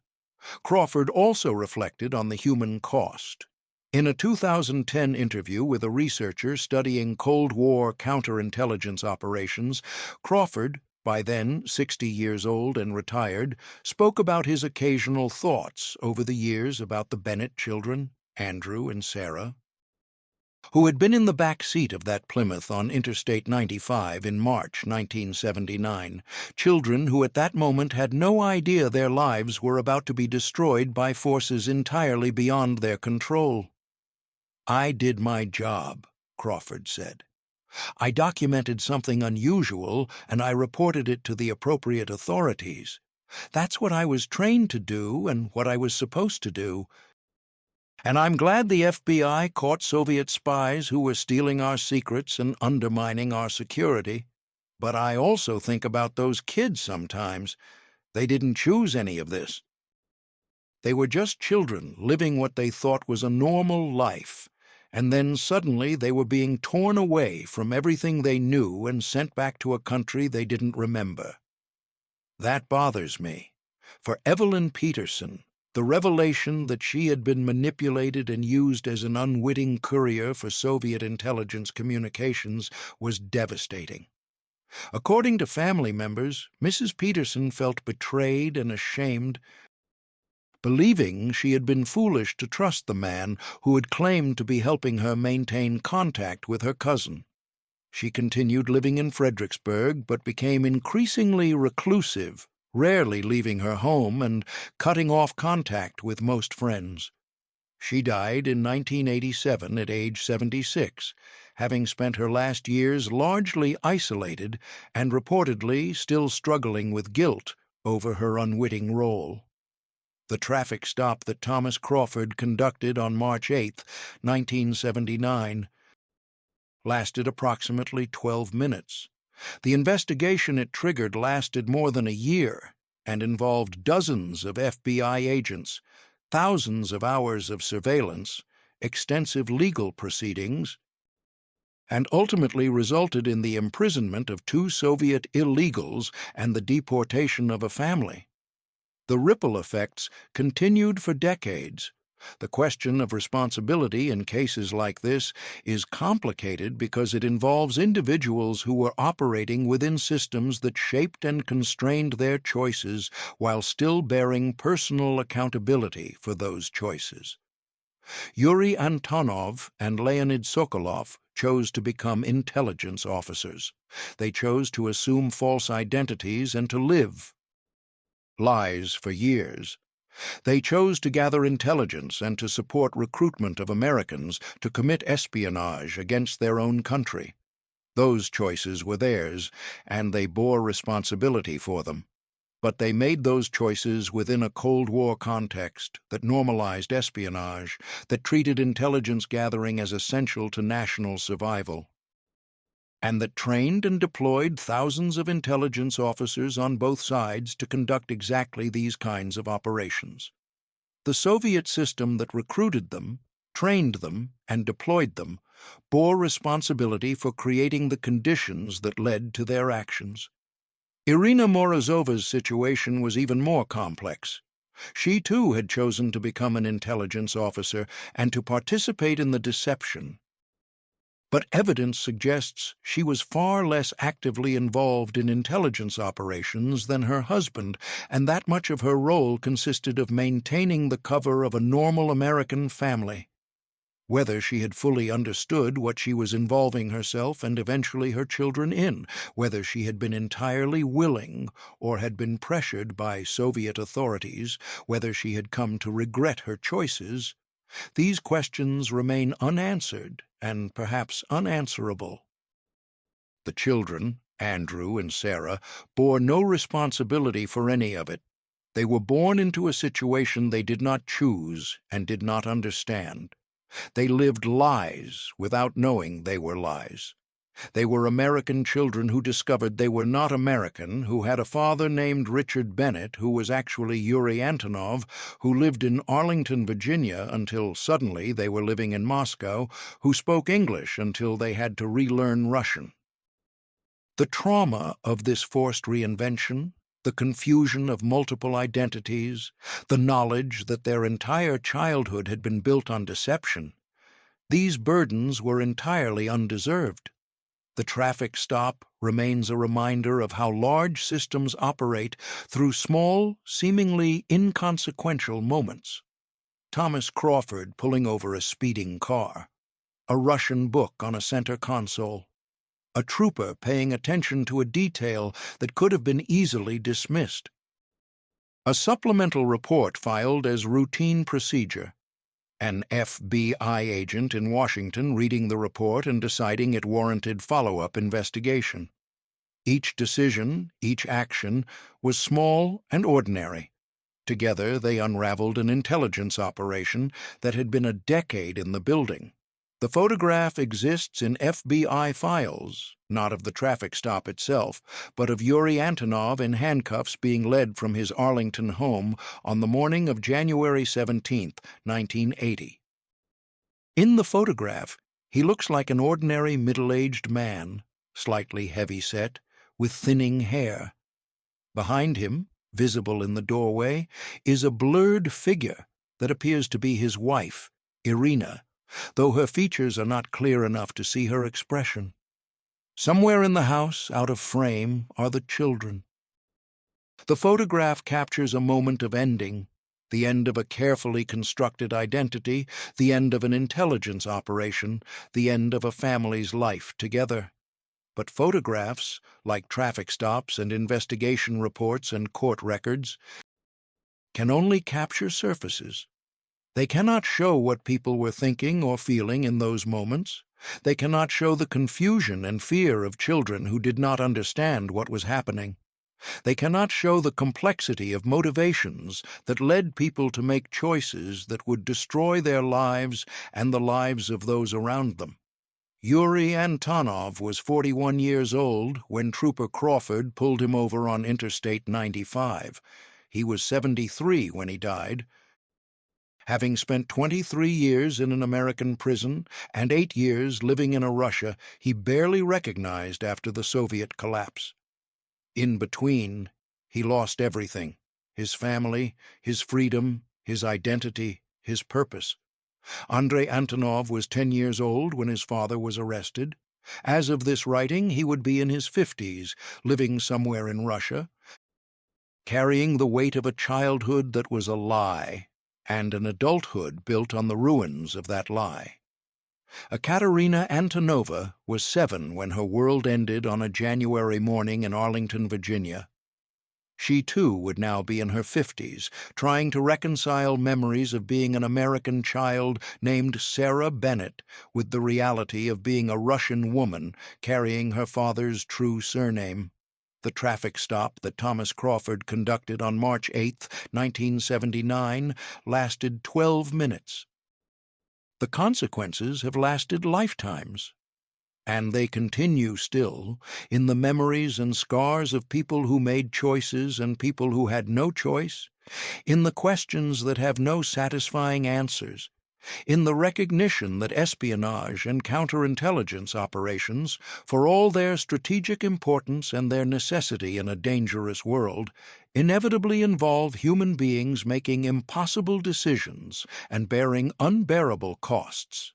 Crawford also reflected on the human cost. In a 2010 interview with a researcher studying Cold War counterintelligence operations, Crawford, by then 60 years old and retired, spoke about his occasional thoughts over the years about the Bennett children, Andrew and Sarah, who had been in the back seat of that Plymouth on Interstate 95 in March 1979, children who at that moment had no idea their lives were about to be destroyed by forces entirely beyond their control. "I did my job," Crawford said. "I documented something unusual and I reported it to the appropriate authorities. That's what I was trained to do and what I was supposed to do. And I'm glad the FBI caught Soviet spies who were stealing our secrets and undermining our security. But I also think about those kids sometimes. They didn't choose any of this. They were just children living what they thought was a normal life, and then suddenly they were being torn away from everything they knew and sent back to a country they didn't remember. That bothers me. For Evelyn Peterson, the revelation that she had been manipulated and used as an unwitting courier for Soviet intelligence communications was devastating. According to family members, Mrs. Peterson felt betrayed and ashamed, believing she had been foolish to trust the man who had claimed to be helping her maintain contact with her cousin. She continued living in Fredericksburg, but became increasingly reclusive, rarely leaving her home and cutting off contact with most friends. She died in 1987 at age 76, having spent her last years largely isolated and reportedly still struggling with guilt over her unwitting role. The traffic stop that Thomas Crawford conducted on March 8, 1979, lasted approximately 12 minutes. The investigation it triggered lasted more than a year and involved dozens of FBI agents, thousands of hours of surveillance, extensive legal proceedings, and ultimately resulted in the imprisonment of 2 Soviet illegals and the deportation of a family. The ripple effects continued for decades. The question of responsibility in cases like this is complicated because it involves individuals who were operating within systems that shaped and constrained their choices while still bearing personal accountability for those choices. Yuri Antonov and Leonid Sokolov chose to become intelligence officers. They chose to assume false identities and to live lies for years. They chose to gather intelligence and to support recruitment of Americans to commit espionage against their own country. Those choices were theirs, and they bore responsibility for them. But they made those choices within a Cold War context that normalized espionage, that treated intelligence gathering as essential to national survival, and that trained and deployed thousands of intelligence officers on both sides to conduct exactly these kinds of operations. The Soviet system that recruited them, trained them, and deployed them bore responsibility for creating the conditions that led to their actions. Irina Morozova's situation was even more complex. She too had chosen to become an intelligence officer and to participate in the deception. But evidence suggests she was far less actively involved in intelligence operations than her husband, and that much of her role consisted of maintaining the cover of a normal American family. Whether she had fully understood what she was involving herself and eventually her children in, whether she had been entirely willing or had been pressured by Soviet authorities, whether she had come to regret her choices, these questions remain unanswered and perhaps unanswerable. The children, Andrew and Sarah, bore no responsibility for any of it. They were born into a situation they did not choose and did not understand. They lived lies without knowing they were lies. They were American children who discovered they were not American, who had a father named Richard Bennett, who was actually Yuri Antonov, who lived in Arlington, Virginia, until suddenly they were living in Moscow, who spoke English until they had to relearn Russian. The trauma of this forced reinvention, the confusion of multiple identities, the knowledge that their entire childhood had been built on deception, these burdens were entirely undeserved. The traffic stop remains a reminder of how large systems operate through small, seemingly inconsequential moments. Thomas Crawford pulling over a speeding car, a Russian book on a center console, a trooper paying attention to a detail that could have been easily dismissed, a supplemental report filed as routine procedure, an FBI agent in Washington reading the report and deciding it warranted follow-up investigation. Each decision, each action, was small and ordinary. Together they unraveled an intelligence operation that had been a decade in the building. The photograph exists in FBI files, not of the traffic stop itself, but of Yuri Antonov in handcuffs being led from his Arlington home on the morning of January 17, 1980. In the photograph, he looks like an ordinary middle-aged man, slightly heavy-set, with thinning hair. Behind him, visible in the doorway, is a blurred figure that appears to be his wife, Irina, though her features are not clear enough to see her expression. Somewhere in the house, out of frame, are the children. The photograph captures a moment of ending, the end of a carefully constructed identity, the end of an intelligence operation, the end of a family's life together. But photographs, like traffic stops and investigation reports and court records, can only capture surfaces. They cannot show what people were thinking or feeling in those moments. They cannot show the confusion and fear of children who did not understand what was happening. They cannot show the complexity of motivations that led people to make choices that would destroy their lives and the lives of those around them. Yuri Antonov was 41 years old when Trooper Crawford pulled him over on Interstate 95. He was 73 when he died. Having spent 23 years in an American prison and 8 years living in a Russia he barely recognized after the Soviet collapse. In between, he lost everything: his family, his freedom, his identity, his purpose. Andrei Antonov was 10 years old when his father was arrested. As of this writing, he would be in his 50s, living somewhere in Russia, carrying the weight of a childhood that was a lie and an adulthood built on the ruins of that lie. Ekaterina Antonova was 7 when her world ended on a January morning in Arlington, Virginia. She, too, would now be in her 50s, trying to reconcile memories of being an American child named Sarah Bennett with the reality of being a Russian woman carrying her father's true surname. The traffic stop that Thomas Crawford conducted on March 8, 1979, lasted 12 minutes. The consequences have lasted lifetimes. And they continue still in the memories and scars of people who made choices and people who had no choice, in the questions that have no satisfying answers, in the recognition that espionage and counterintelligence operations, for all their strategic importance and their necessity in a dangerous world, inevitably involve human beings making impossible decisions and bearing unbearable costs.